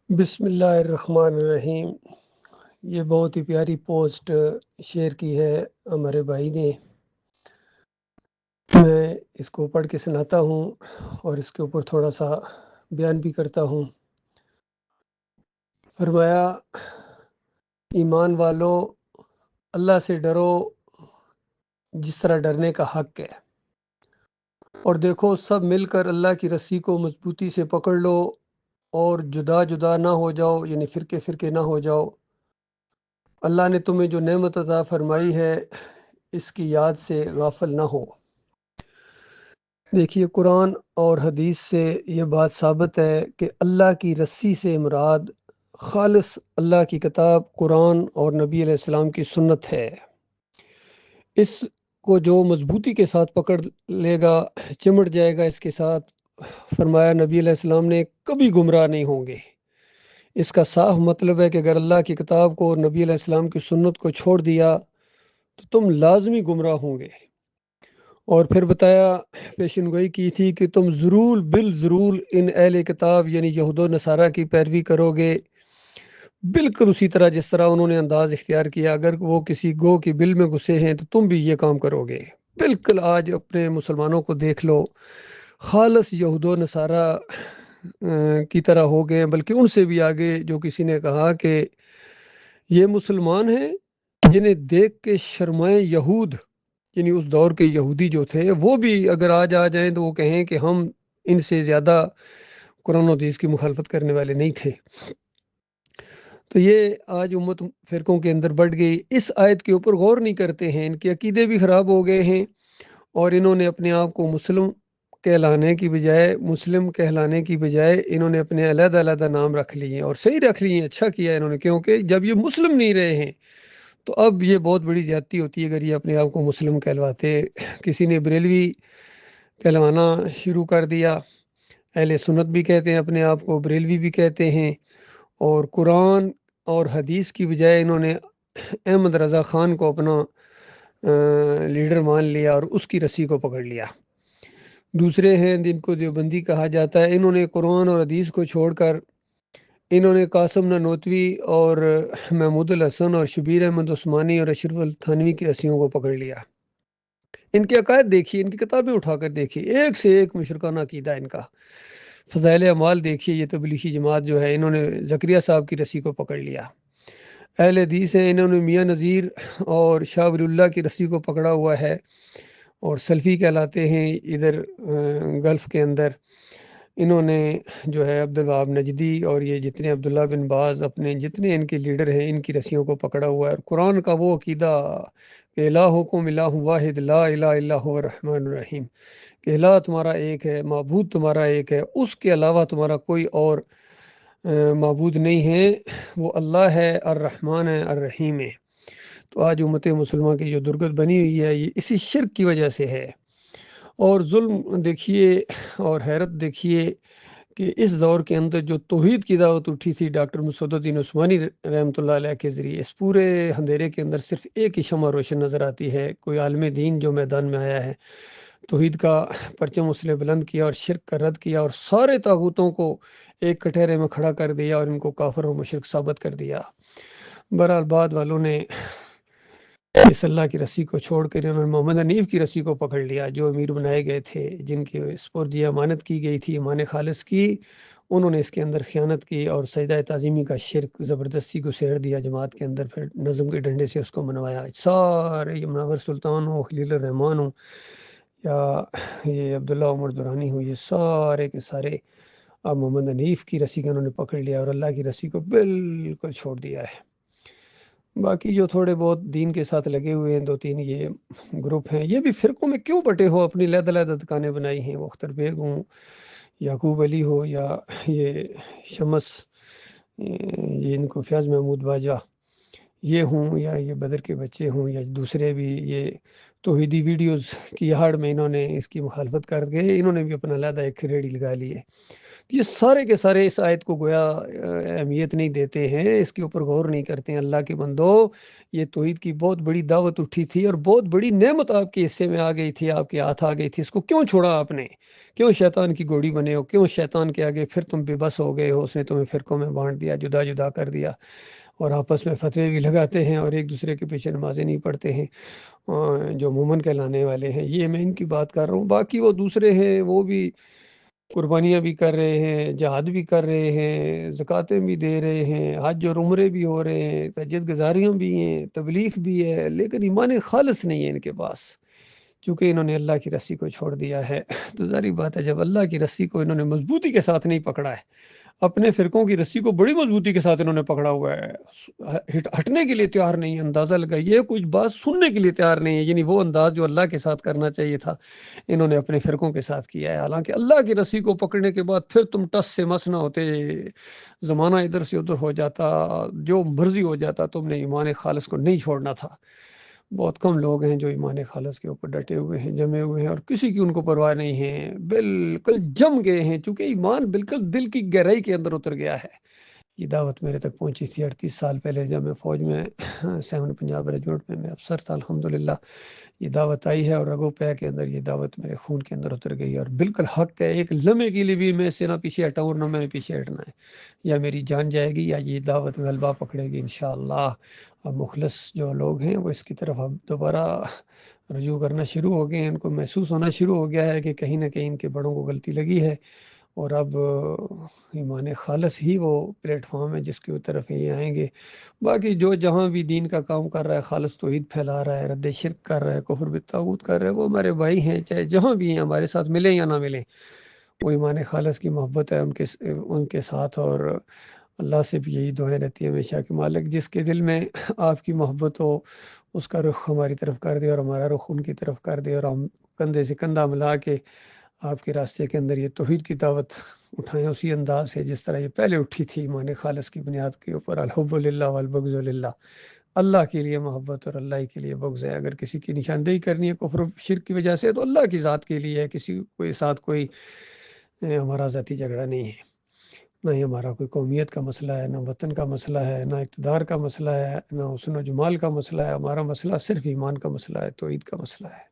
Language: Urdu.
بسم اللہ الرحمن الرحیم۔ یہ بہت ہی پیاری پوسٹ شیئر کی ہے ہمارے بھائی نے۔ میں اس کو پڑھ کے سناتا ہوں اور اس کے اوپر تھوڑا سا بیان بھی کرتا ہوں۔ فرمایا، ایمان والو، اللہ سے ڈرو جس طرح ڈرنے کا حق ہے، اور دیکھو سب مل کر اللہ کی رسی کو مضبوطی سے پکڑ لو اور جدا جدا نہ ہو جاؤ، یعنی فرقے فرقے نہ ہو جاؤ۔ اللہ نے تمہیں جو نعمت عطا فرمائی ہے اس کی یاد سے غافل نہ ہو۔ دیکھیے، قرآن اور حدیث سے یہ بات ثابت ہے کہ اللہ کی رسی سے مراد خالص اللہ کی کتاب قرآن اور نبی علیہ السلام کی سنت ہے۔ اس کو جو مضبوطی کے ساتھ پکڑ لے گا، چمٹ جائے گا اس کے ساتھ، فرمایا نبی علیہ السلام نے، کبھی گمراہ نہیں ہوں گے۔ اس کا صاف مطلب ہے کہ اگر اللہ کی کتاب کو اور نبی علیہ السلام کی سنت کو چھوڑ دیا تو تم لازمی گمراہ ہوں گے۔ اور پھر بتایا، پیشن گوئی کی تھی کہ تم ضرور بالضرور ان اہل کتاب یعنی یہود و نصارہ کی پیروی کرو گے، بالکل اسی طرح جس طرح انہوں نے انداز اختیار کیا۔ اگر وہ کسی گو کی بل میں گھسے ہیں تو تم بھی یہ کام کرو گے۔ بالکل آج اپنے مسلمانوں کو دیکھ لو، خالص یہود و نصارہ کی طرح ہو گئے ہیں، بلکہ ان سے بھی آگے۔ جو کسی نے کہا کہ یہ مسلمان ہیں جنہیں دیکھ کے شرمائے یہود، یعنی اس دور کے یہودی جو تھے، وہ بھی اگر آج آ جائیں تو وہ کہیں کہ ہم ان سے زیادہ قرآن و حدیث کی مخالفت کرنے والے نہیں تھے۔ تو یہ آج امت فرقوں کے اندر بڑھ گئی۔ اس آیت کے اوپر غور نہیں کرتے ہیں، ان کے عقیدے بھی خراب ہو گئے ہیں، اور انہوں نے اپنے آپ کو مسلم کہلانے کی بجائے انہوں نے اپنے علیحدہ علیحدہ نام رکھ لیے، اور صحیح رکھ لیے، اچھا کیا انہوں نے، کیونکہ جب یہ مسلم نہیں رہے ہیں تو اب یہ بہت بڑی زیادتی ہوتی ہے اگر یہ اپنے آپ کو مسلم کہلواتے۔ کسی نے بریلوی کہلوانا شروع کر دیا، اہل سنت بھی کہتے ہیں اپنے آپ کو، بریلوی بھی کہتے ہیں، اور قرآن اور حدیث کی بجائے انہوں نے احمد رضا خان کو اپنا لیڈر مان لیا اور اس کی رسی کو پکڑ لیا۔ دوسرے ہیں جن کو دیوبندی کہا جاتا ہے، انہوں نے قرآن اور حدیث کو چھوڑ کر انہوں نے قاسم نانوتوی اور محمود الحسن اور شبیر احمد عثمانی اور اشرف التھانوی کی رسیوں کو پکڑ لیا۔ ان کے عقائد دیکھیے، ان کی کتابیں اٹھا کر دیکھیے، ایک سے ایک مشرکانہ عقیدہ ان کا۔ فضائل اعمال دیکھیے، یہ تبلیغی جماعت جو ہے، انہوں نے زکریا صاحب کی رسی کو پکڑ لیا۔ اہل حدیث ہیں، انہوں نے میاں نذیر اور شاہ ولی اللہ کی رسی کو پکڑا ہوا ہے، اور سلفی کہلاتے ہیں ادھر گلف کے اندر۔ انہوں نے جو ہے عبدالوہاب نجدی اور یہ جتنے عبداللہ بن باز، اپنے جتنے ان کے لیڈر ہیں، ان کی رسیوں کو پکڑا ہوا ہے۔ اور قرآن کا وہ عقیدہ کہ الہکم الہ واحد لا الہ الا هو الرحمن الرحیم، کہ الہ تمہارا ایک ہے، معبود تمہارا ایک ہے، اس کے علاوہ تمہارا کوئی اور معبود نہیں ہے، وہ اللہ ہے، الرحمن ہے، الرحیم ہے۔ تو آج امت مسلمہ کی جو درگت بنی ہوئی ہے، یہ اسی شرک کی وجہ سے ہے۔ اور ظلم دیکھیے اور حیرت دیکھیے کہ اس دور کے اندر جو توحید کی دعوت اٹھی تھی ڈاکٹر مسعود الدین عثمانی رحمۃ اللہ علیہ کے ذریعے، اس پورے اندھیرے کے اندر صرف ایک ہی شمع روشن نظر آتی ہے، کوئی عالم دین جو میدان میں آیا ہے، توحید کا پرچم اس نے بلند کیا اور شرک کا رد کیا، اور سارے طاغوتوں کو ایک کٹہرے میں کھڑا کر دیا اور ان کو کافر و مشرک ثابت کر دیا۔ بہرحال بعد والوں نے اس اللہ کی رسی کو چھوڑ کر انہوں نے محمد حنیف کی رسی کو پکڑ لیا، جو امیر بنائے گئے تھے، جن کی سپرد امانت کی گئی تھی، ایمان خالص کی، انہوں نے اس کے اندر خیانت کی اور سجدہ تعظیمی کا شرک زبردستی کو سیر دیا جماعت کے اندر، پھر نظم کے ڈنڈے سے اس کو منوایا۔ سارے یہ منور سلطان ہو، خلیل الرحمن ہو، یا یہ عبداللہ عمر دورانی ہو، یہ سارے کے سارے اب محمد حنیف کی رسی کا انہوں نے پکڑ لیا اور اللہ کی رسی کو بالکل چھوڑ دیا ہے۔ باقی جو تھوڑے بہت دین کے ساتھ لگے ہوئے ہیں، دو تین یہ گروپ ہیں، یہ بھی فرقوں میں کیوں بٹے ہو، اپنی علیحدہ علیحدہ دکانیں بنائی ہیں، وہ اختر بیگ ہوں، یعقوب علی ہو، یا یہ شمس، یہ ان کو فیاض محمود باجوہ، یہ ہوں یا یہ بدر کے بچے ہوں یا دوسرے بھی، یہ توحیدی ویڈیوز کی آڑ میں انہوں نے اس کی مخالفت کر کے انہوں نے بھی اپنا علیحدہ ایک ریڑھی لگا لی ہے۔ یہ سارے کے سارے اس آیت کو گویا اہمیت نہیں دیتے ہیں، اس کے اوپر غور نہیں کرتے ہیں۔ اللہ کے بندو، یہ توحید کی بہت بڑی دعوت اٹھی تھی اور بہت بڑی نعمت آپ کے حصے میں آ گئی تھی، آپ کے ہاتھ آ گئی تھی، اس کو کیوں چھوڑا آپ نے؟ کیوں شیطان کی گوڑی بنے ہو؟ کیوں شیطان کے آگے پھر تم بے بس ہو گئے ہو؟ اس نے تمہیں فرقوں میں بانٹ دیا، جدا جدا کر دیا، اور آپس میں فتوے بھی لگاتے ہیں اور ایک دوسرے کے پیچھے نمازیں نہیں پڑھتے ہیں جو مومن کہلانے والے ہیں۔ یہ میں ان کی بات کر رہا ہوں، باقی وہ دوسرے ہیں، وہ بھی قربانیاں بھی کر رہے ہیں، جہاد بھی کر رہے ہیں، زکاتیں بھی دے رہے ہیں، حج اور عمرے بھی ہو رہے ہیں، تہجد گزاریاں بھی ہیں، تبلیغ بھی ہے، لیکن ایمان خالص نہیں ہے ان کے پاس، چونکہ انہوں نے اللہ کی رسی کو چھوڑ دیا ہے۔ تو ظاہری بات ہے، جب اللہ کی رسی کو انہوں نے مضبوطی کے ساتھ نہیں پکڑا ہے، اپنے فرقوں کی رسی کو بڑی مضبوطی کے ساتھ انہوں نے پکڑا ہوا ہے، ہٹنے کے لیے تیار نہیں ہے، اندازہ لگائیے کچھ بات سننے کے لیے تیار نہیں ہے، یعنی وہ انداز جو اللہ کے ساتھ کرنا چاہیے تھا انہوں نے اپنے فرقوں کے ساتھ کیا ہے۔ حالانکہ اللہ کی رسی کو پکڑنے کے بعد پھر تم ٹس سے مس نہ ہوتے، زمانہ ادھر سے ادھر ہو جاتا، جو مرضی ہو جاتا، تم نے ایمان خالص کو نہیں چھوڑنا تھا۔ بہت کم لوگ ہیں جو ایمان خالص کے اوپر ڈٹے ہوئے ہیں، جمے ہوئے ہیں، اور کسی کی ان کو پرواہ نہیں ہے، بالکل جم گئے ہیں، چونکہ ایمان بالکل دل کی گہرائی کے اندر اتر گیا ہے۔ یہ دعوت میرے تک پہنچی تھی 38 سال پہلے، جب میں فوج میں 7 پنجاب ریجمنٹ میں افسر تھا۔ الحمدللہ یہ دعوت آئی ہے اور رگو پے کے اندر یہ دعوت میرے خون کے اندر اتر گئی ہے، اور بالکل حق ہے، ایک لمحے کے لیے بھی میں اس سے نہ پیچھے ہٹاؤں نہ میں نے پیچھے ہٹنا ہے، یا میری جان جائے گی یا یہ دعوت غلبہ پکڑے گی انشاءاللہ۔ اب مخلص جو لوگ ہیں وہ اس کی طرف اب دوبارہ رجوع کرنا شروع ہو گئے ہیں، ان کو محسوس ہونا شروع ہو گیا ہے کہ کہیں نہ کہیں ان کے بڑوں کو غلطی لگی ہے، اور اب ایمان خالص ہی وہ پلیٹ فارم ہے جس کی طرف یہ آئیں گے۔ باقی جو جہاں بھی دین کا کام کر رہا ہے، خالص توحید پھیلا رہا ہے، رد شرک کر رہا ہے، کفر بالطاغوت کر رہا ہے، وہ ہمارے بھائی ہیں، چاہے جہاں بھی ہیں، ہمارے ساتھ ملیں یا نہ ملیں، وہ ایمان خالص کی محبت ہے ان کے ساتھ، اور اللہ سے بھی یہی دعائیں رہتی ہیں ہمیشہ کہ مالک جس کے دل میں آپ کی محبت ہو، اس کا رخ ہماری طرف کر دے اور ہمارا رخ ان کی طرف کر دے، اور ہم کندھے سے کندھا ملا کے آپ کے راستے کے اندر یہ توحید کی دعوت اٹھائیں اسی انداز سے جس طرح یہ پہلے اٹھی تھی، ایمان خالص کی بنیاد کے اوپر۔ الحب للہ والبغض للہ، اللہ کے لیے محبت اور اللہ ہی کے لیے بغض ہے۔ اگر کسی کی نشاندہی کرنی ہے کفر و شرک کی وجہ سے تو اللہ کی ذات کے لیے ہے، کسی کے ساتھ کوئی ہمارا ذاتی جھگڑا نہیں ہے، نہ ہی ہمارا کوئی قومیت کا مسئلہ ہے، نہ وطن کا مسئلہ ہے، نہ اقتدار کا مسئلہ ہے، نہ حسن و جمال کا مسئلہ ہے۔ ہمارا مسئلہ صرف ایمان کا مسئلہ ہے، توحید کا مسئلہ ہے۔